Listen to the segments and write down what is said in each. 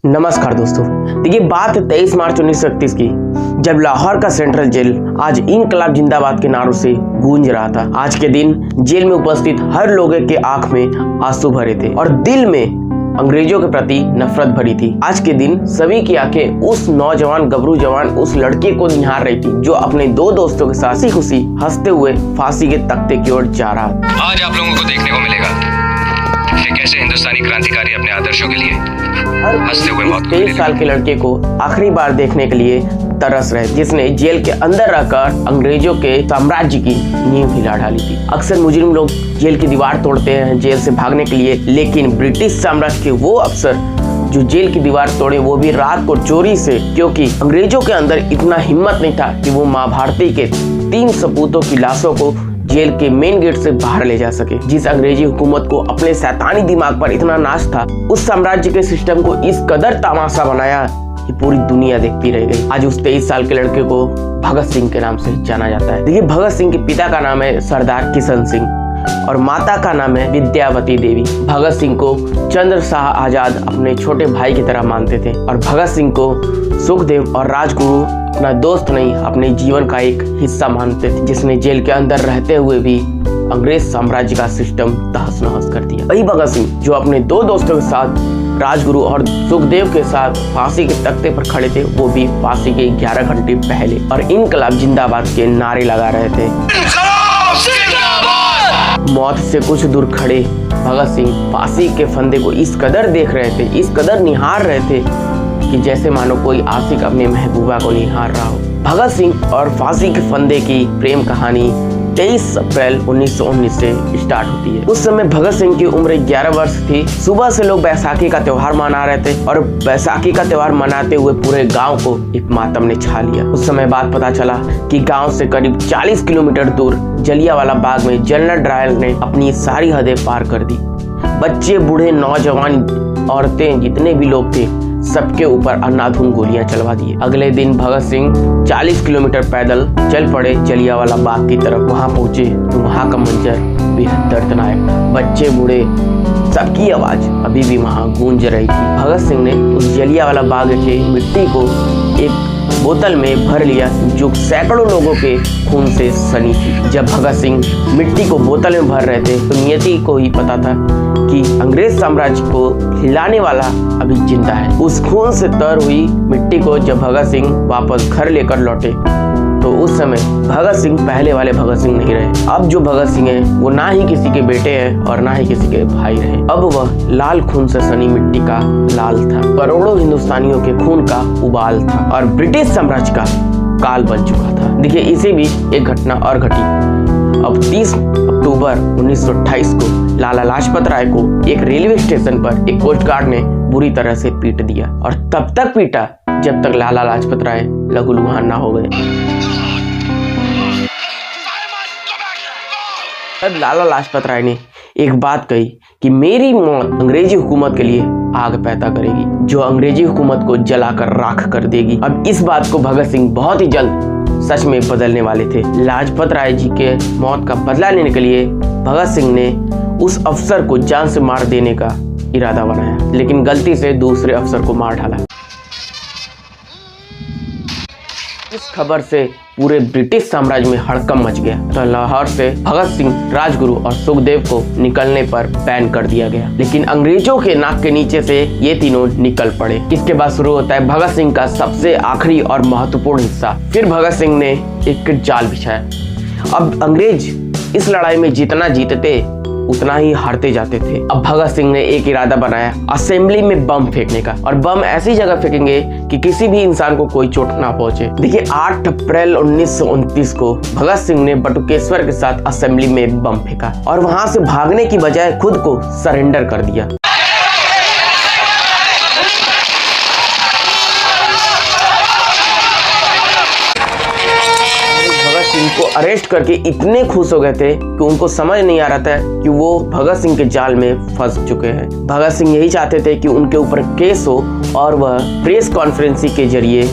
नमस्कार दोस्तों। देखिए, बात है 23 मार्च 1931 की, जब लाहौर का सेंट्रल जेल आज इनकलाब जिंदाबाद के नारों से गूंज रहा था। आज के दिन जेल में उपस्थित हर लोगों के आंख में आंसू भरे थे और दिल में अंग्रेजों के प्रति नफरत भरी थी। आज के दिन सभी की आंखें उस नौजवान गबरू जवान उस लड़के को निहार रही थी जो अपने दो दोस्तों के साथ खुशी हंसते हुए फांसी के तख्ते की ओर जा रहा था। आज आप लोगों को देखने को मिलेगा कि कैसे हिंदुस्तानी क्रांतिकारी अपने आदर्शों के लिए हंसते हुए मौत को 23 साल के लड़के को आखिरी बार देखने के लिए तरस रहे, जिसने जेल के अंदर रहकर अंग्रेजों के साम्राज्य की नींव हिला डाली थी। अक्सर मुजरिम लोग जेल की दीवार तोड़ते हैं जेल से भागने के लिए, लेकिन ब्रिटिश साम्राज्य के वो अफसर जो जेल की दीवार तोड़े वो भी रात को चोरी से, क्योंकि अंग्रेजों के अंदर इतना हिम्मत नहीं था कि वो माँ भारती के 3 सपूतों की लाशों को जेल के मेन गेट से बाहर ले जा सके। जिस अंग्रेजी हुकूमत को अपने शैतानी दिमाग पर इतना नाश था, उस साम्राज्य के सिस्टम को इस कदर तमाशा बनाया कि पूरी दुनिया देखती रह गई। आज उस 23 साल के लड़के को भगत सिंह के नाम से जाना जाता है। देखिए, भगत सिंह के पिता का नाम है सरदार किशन सिंह और माता का नाम है विद्यावती देवी। भगत सिंह को चंद्र शाह आजाद अपने छोटे भाई की तरह मानते थे और भगत सिंह को सुखदेव और राजगुरु अपना दोस्त नहीं, अपने जीवन का एक हिस्सा मानते थे, जिसने जेल के अंदर रहते हुए भी अंग्रेज साम्राज्य का सिस्टम तहस नहस कर दिया। वही भगत सिंह जो अपने 2 दोस्तों के साथ राजगुरु और सुखदेव के साथ फांसी के तख्ते पर खड़े थे, वो भी फांसी के 11 घंटे पहले और इनकलाब जिंदाबाद के नारे लगा रहे थे। मौत से कुछ दूर खड़े भगत सिंह फांसी के फंदे को इस कदर देख रहे थे, इस कदर निहार रहे थे कि जैसे मानो कोई आशिक अपनी महबूबा को निहार रहा हो। भगत सिंह और फांसी के फंदे की प्रेम कहानी 23 अप्रैल 1919 से स्टार्ट होती है। उस समय भगत सिंह की उम्र 11 वर्ष थी। सुबह से लोग बैसाखी का त्योहार मना रहे थे और बैसाखी का त्योहार मनाते हुए पूरे गांव को एक मातम ने छा लिया। उस समय बात पता चला कि गांव से करीब 40 किलोमीटर दूर जलियांवाला बाग में जनरल डायर ने अपनी सारी हदें पार कर दी। बच्चे, बूढ़े, नौजवान, औरतें, जितने भी लोग थे सबके ऊपर अंधाधुंध गोलियां चलवा दिए। अगले दिन भगत सिंह 40 किलोमीटर पैदल चल पड़े जलियांवाला बाग की तरफ। वहां पहुंचे तो वहां का मंजर बेहद दर्दनाक था। बच्चे, बूढ़े, सबकी आवाज अभी भी वहां गूंज रही थी। भगत सिंह ने उस जलियांवाला बाग के मिट्टी को एक बोतल में भर लिया जो सैकड़ों लोगों के खून से सनी थी। जब भगत सिंह मिट्टी को बोतल में भर रहे थे तो नियति को ही पता था कि अंग्रेज साम्राज्य को हिलाने वाला अभी जिंदा है। उस खून से तर हुई मिट्टी को जब भगत सिंह वापस घर लेकर लौटे तो उस समय भगत सिंह पहले वाले भगत सिंह नहीं रहे। अब जो भगत सिंह है वो ना ही किसी के बेटे हैं और ना ही किसी के भाई रहे। अब वह लाल खून से सनी मिट्टी का लाल था, करोड़ों हिंदुस्तानियों के खून का उबाल था और ब्रिटिश साम्राज्य का काल बन चुका था। देखिए, इसी बीच एक घटना और घटी। अब 30 अक्टूबर 1928 को लाला लाजपत राय को एक रेलवे स्टेशन पर एक कोस्ट गार्ड ने बुरी तरह से पीट दिया और तब तक पीटा जब तक लाला लाजपत राय लहूलुहान ना हो गए। तब लाला लाजपत राय ने एक बात कही कि मेरी मौत अंग्रेजी हुकूमत के लिए आग पैदा करेगी जो अंग्रेजी हुकूमत को जलाकर राख कर देगी। अब इस बात को भगत सिंह बहुत ही जल्द सच में बदलने वाले थे। लाजपत राय जी के मौत का बदला लेने के लिए भगत सिंह ने उस अफसर को जान से मार देने का इरादा बनाया, लेकिन गलती से दूसरे अफसर को मार डाला। इस खबर से पूरे ब्रिटिश साम्राज्य में हड़कंप मच गया तो लाहौर से भगत सिंह, राजगुरु और सुखदेव को निकलने पर बैन कर दिया गया, लेकिन अंग्रेजों के नाक के नीचे से ये तीनों निकल पड़े। इसके बाद शुरू होता है भगत सिंह का सबसे आखिरी और महत्वपूर्ण हिस्सा। फिर भगत सिंह ने एक जाल बिछाया। अब अंग्रेज इस लड़ाई में जितना जीतते उतना ही हारते जाते थे। अब भगत सिंह ने एक इरादा बनाया असेंबली में बम फेंकने का, और बम ऐसी जगह फेंकेंगे कि किसी भी इंसान को कोई चोट ना पहुंचे। देखिए, 8 अप्रैल 1929 को भगत सिंह ने बटुकेश्वर के साथ असेंबली में बम फेंका और वहां से भागने की बजाय खुद को सरेंडर कर दिया। इनको अरेस्ट करके इतने खुश हो गए थे कि उनको समझ नहीं आ रहा था कि वो भगत सिंह के जाल में फंस चुके हैं। भगत सिंह यही चाहते थे कि उनके ऊपर केस हो और वह प्रेस कॉन्फ्रेंसिंग के जरिए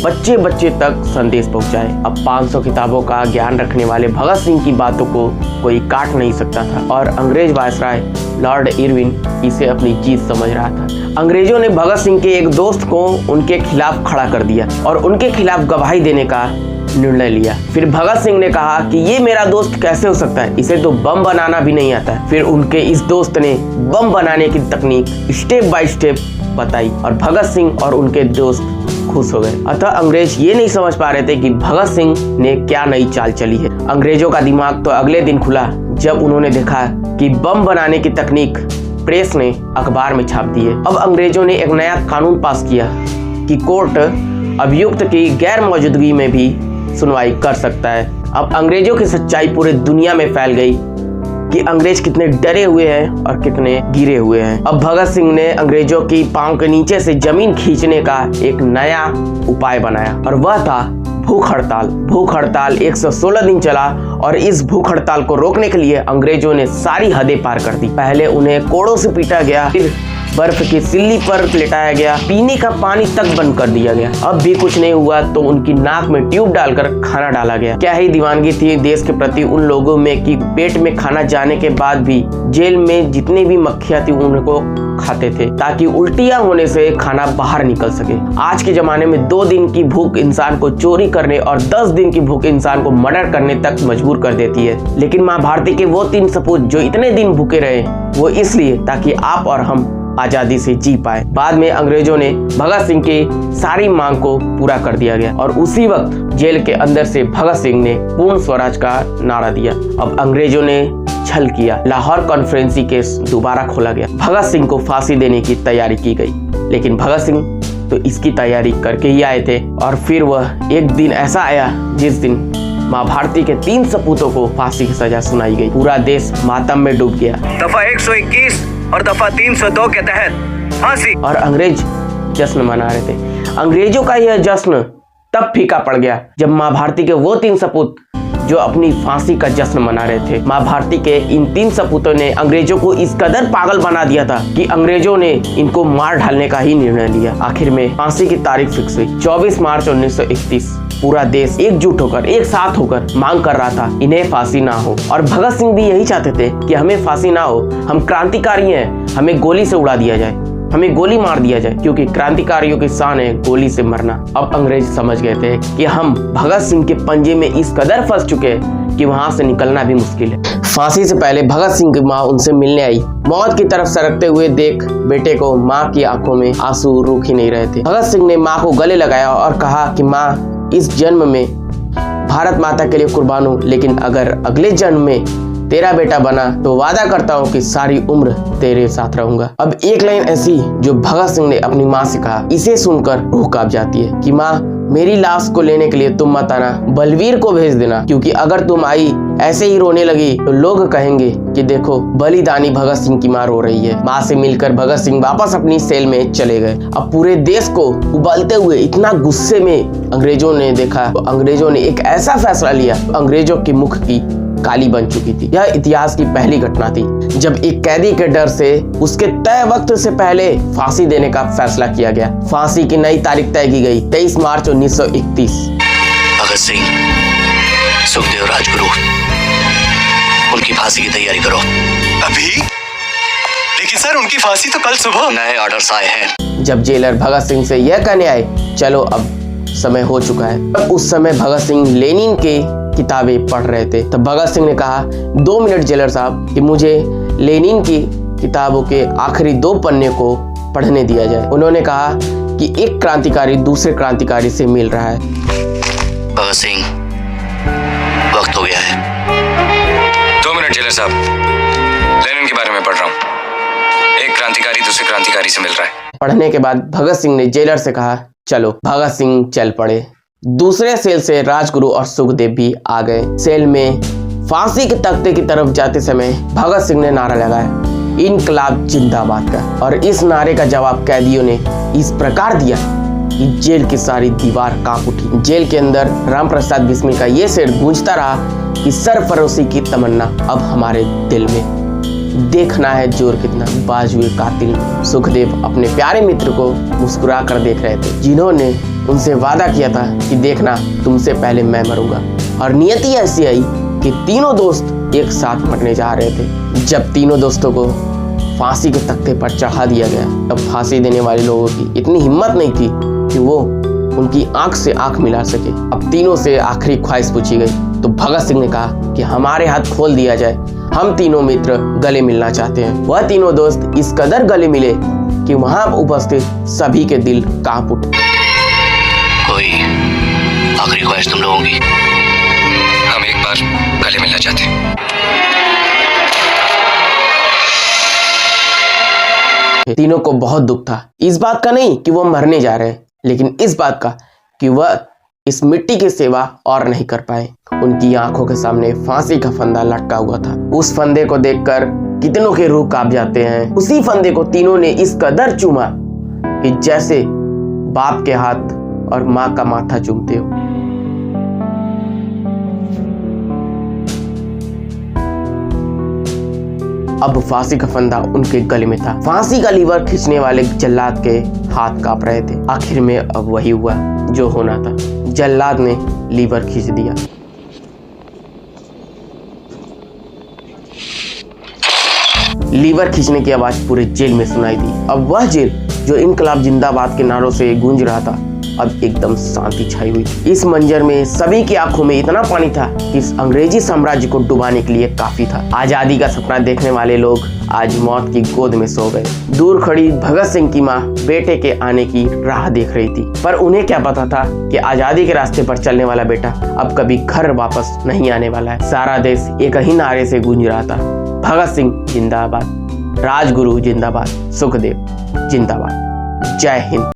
बच्चे बच्चे तक संदेश पहुंचाए। अब 500 किताबों का ज्ञान रखने वाले भगत सिंह की बातों को कोई काट नहीं सकता था और अंग्रेज वायसराय लॉर्ड इरविन इसे अपनी जीत समझ रहा था। अंग्रेजों ने भगत सिंह के एक दोस्त को उनके खिलाफ खड़ा कर दिया और उनके खिलाफ गवाही देने का निर्णय लिया। फिर भगत सिंह ने कहा कि ये मेरा दोस्त कैसे हो सकता है, इसे तो बम बनाना भी नहीं आता है। फिर उनके इस दोस्त ने बम बनाने की तकनीक स्टेप बाय स्टेप बताई और भगत सिंह और उनके दोस्त खुश हो गए। अतः अंग्रेज ये नहीं समझ पा रहे थे कि भगत सिंह ने क्या नई चाल चली है। अंग्रेजों का दिमाग तो अगले दिन खुला जब उन्होंने देखा कि बम बनाने की तकनीक प्रेस ने अखबार में छाप दी है। अब अंग्रेजों ने एक नया कानून पास किया कि कोर्ट अभियुक्त की गैर मौजूदगी में भी सुनवाई कर सकता है। अब अंग्रेजों की सच्चाई पूरे दुनिया में फैल गई कि अंग्रेज कितने डरे हुए हैं और कितने गिरे हुए हैं। अब भगत सिंह ने अंग्रेजों की पांव के नीचे से जमीन खींचने का एक नया उपाय बनाया और वह था भूख हड़ताल। भूख हड़ताल 116 दिन चला और इस भूख हड़ताल को रोकने के लिए अंग्रेजों ने सारी हदें पार कर दी। पहले उन्हें कोड़ों से पीटा गया, फिर बर्फ की सिल्ली पर लेटाया गया, पीने का पानी तक बंद कर दिया गया। अब भी कुछ नहीं हुआ तो उनकी नाक में ट्यूब डालकर खाना डाला गया। क्या ही दीवानगी थी देश के प्रति उन लोगों में कि पेट में खाना जाने के बाद भी जेल में जितनी भी मक्खियां थी उनको खाते थे ताकि उल्टियां होने से खाना बाहर निकल सके। आज के जमाने में 2 दिन की भूख इंसान को चोरी करने और 10 दिन की भूख इंसान को मर्डर करने तक मजबूर कर देती है। लेकिन माँ भारती के वो 3 सपूत जो इतने दिन भूखे रहे वो इसलिए ताकि आप और हम आजादी से जी पाए। बाद में अंग्रेजों ने भगत सिंह की सारी मांग को पूरा कर दिया गया और उसी वक्त जेल के अंदर से भगत सिंह ने पूर्ण स्वराज का नारा दिया। अब अंग्रेजों ने छल किया। लाहौर कॉन्फ्रेंस केस दोबारा खोला गया। भगत सिंह को फांसी देने की तैयारी की गई, लेकिन भगत सिंह तो इसकी तैयारी करके ही आए थे। और फिर वह एक दिन ऐसा आया जिस दिन माँ भारती के 3 सपूतों को फांसी की सजा सुनाई गई। पूरा देश मातम में डूब गया। दफा 121 और दफा 302 के तहत फांसी। और अंग्रेज जश्न मना रहे थे। अंग्रेजों का यह जश्न तब फीका पड़ गया जब माँ भारती के वो 3 सपूत जो अपनी फांसी का जश्न मना रहे थे। माँ भारती के इन 3 सपूतों ने अंग्रेजों को इस कदर पागल बना दिया था कि अंग्रेजों ने इनको मार डालने का ही निर्णय लिया। आखिर में फांसी की तारीख फिक्स हुई 24 मार्च 1931। पूरा देश एकजुट होकर एक साथ होकर मांग कर रहा था इन्हें फांसी ना हो। और भगत सिंह भी यही चाहते थे कि हमें फांसी ना हो, हम क्रांतिकारी हैं, हमें गोली से उड़ा दिया जाए, हमें गोली मार दिया जाए, क्योंकि क्रांतिकारियों की शान है गोली से मरना। अब अंग्रेज समझ गए थे कि हम भगत सिंह के पंजे में इस कदर फंस चुके हैं कि वहां से निकलना भी मुश्किल है। फांसी से पहले भगत सिंह की माँ उनसे मिलने आई। मौत की तरफ सरकते हुए देख बेटे को माँ की आंखों में आंसू रुक ही नहीं रहे थे। भगत सिंह ने माँ को गले लगाया और कहा कि माँ, इस जन्म में भारत माता के लिए कुर्बान हूँ, लेकिन अगर अगले जन्म में तेरा बेटा बना तो वादा करता हूँ कि सारी उम्र तेरे साथ रहूंगा। अब एक लाइन ऐसी जो भगत सिंह ने अपनी माँ से कहा, इसे सुनकर रूह कांप जाती है कि माँ, मेरी लाश को लेने के लिए तुम मत आना, बलवीर को भेज देना, क्योंकि अगर तुम आई ऐसे ही रोने लगी तो लोग कहेंगे कि देखो बलिदानी भगत सिंह की मां रो रही है। मां से मिलकर भगत सिंह वापस अपनी सेल में चले गए। अब पूरे देश को उबलते हुए इतना गुस्से में अंग्रेजों ने देखा तो अंग्रेजों ने एक ऐसा फैसला लिया, अंग्रेजों के मुख की काली बन चुकी थी। यह इतिहास की पहली घटना थी जब एक कैदी के डर से उसके तय वक्त से पहले फांसी देने का फैसला किया गया। फांसी की नई तारीख तय की गई 23 मार्च 1931। भगत सिंह, सुखदेव, राजगुरु, उनकी फांसी की तैयारी करो। अभी? लेकिन सर, उनकी फांसी तो कल सुबह। नए ऑर्डर्स आए हैं। जब जेलर भगत सिंह से यह कहने आए, चलो अब समय हो चुका है, तब उस समय भगत सिंह लेनिन के किताबें पढ़ रहे थे। तब भगत सिंह ने कहा, 2 मिनट जेलर साहब, कि मुझे लेनिन की किताबों के आखिरी 2 पन्ने को पढ़ने दिया जाए। उन्होंने कहा कि एक क्रांतिकारी दूसरे क्रांतिकारी से मिल रहा है। भगत सिंह, वक्त हो गया है। 2 मिनट जेलर साहब, लेनिन के बारे में पढ़ रहा हूँ। एक क्रांतिकारी दूसरे क्रांतिकारी से मिल रहा है। पढ़ने के बाद भगत सिंह ने जेलर से कहा, चलो। भगत सिंह चल पड़े। दूसरे सेल से राजगुरु और सुखदेव भी आ गए। सेल में फांसी के तख्ते की तरफ जाते समय भगत सिंह ने नारा लगाया, इनकलाब जिंदाबाद का। और इस नारे का जवाब कैदियों ने इस प्रकार दिया कि जेल की सारी दीवार कांप उठी। जेल के अंदर राम प्रसाद बिस्मिल का ये शेर गूंजता रहा कि सरफरोशी की तमन्ना अब हमारे दिल में, देखना है जोर कितना बाजुए कातिल में। सुखदेव अपने प्यारे मित्र को मुस्कुरा कर देख रहे थे, जिन्होंने उनसे वादा किया था कि देखना, तुमसे पहले मैं मरूंगा। और नियति ऐसी आई कि तीनों दोस्त एक साथ मरने जा रहे थे। जब तीनों दोस्तों को फांसी के तख्ते पर चढ़ा दिया गया। अब फांसी देने वाले लोगों की इतनी हिम्मत नहीं थी कि वो उनकी आंख से आंख मिला सके। अब तीनों से आखिरी ख्वाहिश पूछी गई तो भगत सिंह ने कहा कि हमारे हाथ खोल दिया जाए, हम तीनों मित्र गले मिलना चाहते हैं। वह तीनों दोस्त इस कदर गले मिले कि वहां उपस्थित सभी के दिल कांप उठे। कोई आखिरी ख्वाहिश तुम लोगों की? हम एक बार गले मिलना चाहते हैं। तीनों को बहुत दुख था, इस बात का नहीं कि वह मरने जा रहे हैं, लेकिन इस बात का कि वह इस मिट्टी की सेवा और नहीं कर पाए। उनकी आंखों के सामने फांसी का फंदा लटका हुआ था। उस फंदे को देखकर कितनों के रूह कांप जाते हैं। उसी फंदे को तीनों ने इस कदर चूमा कि जैसे बाप के हाथ और माँ का माथा चूमते हो। अब फांसी का फंदा उनके गले में था। फांसी का लीवर खींचने वाले जल्लाद के हाथ कांप रहे थे। आखिर में अब वही हुआ जो होना था। जल्लाद ने लीवर खींच दिया। लीवर खींचने की आवाज पूरे जेल में सुनाई दी। अब वह जेल जो इनकलाब जिंदाबाद के नारों से गूंज रहा था, अब एकदम शांति छाई हुई। इस मंजर में सभी की आंखों में इतना पानी था कि इस अंग्रेजी साम्राज्य को डुबाने के लिए काफी था। आजादी का सपना देखने वाले लोग आज मौत की गोद में सो गए। दूर खड़ी भगत सिंह की माँ बेटे के आने की राह देख रही थी, पर उन्हें क्या पता था कि आजादी के रास्ते पर चलने वाला बेटा अब कभी घर वापस नहीं आने वाला है। सारा देश एक ही नारे से गूंज रहा था, भगत सिंह जिंदाबाद, राजगुरु जिंदाबाद, सुखदेव जिंदाबाद। जय हिंद।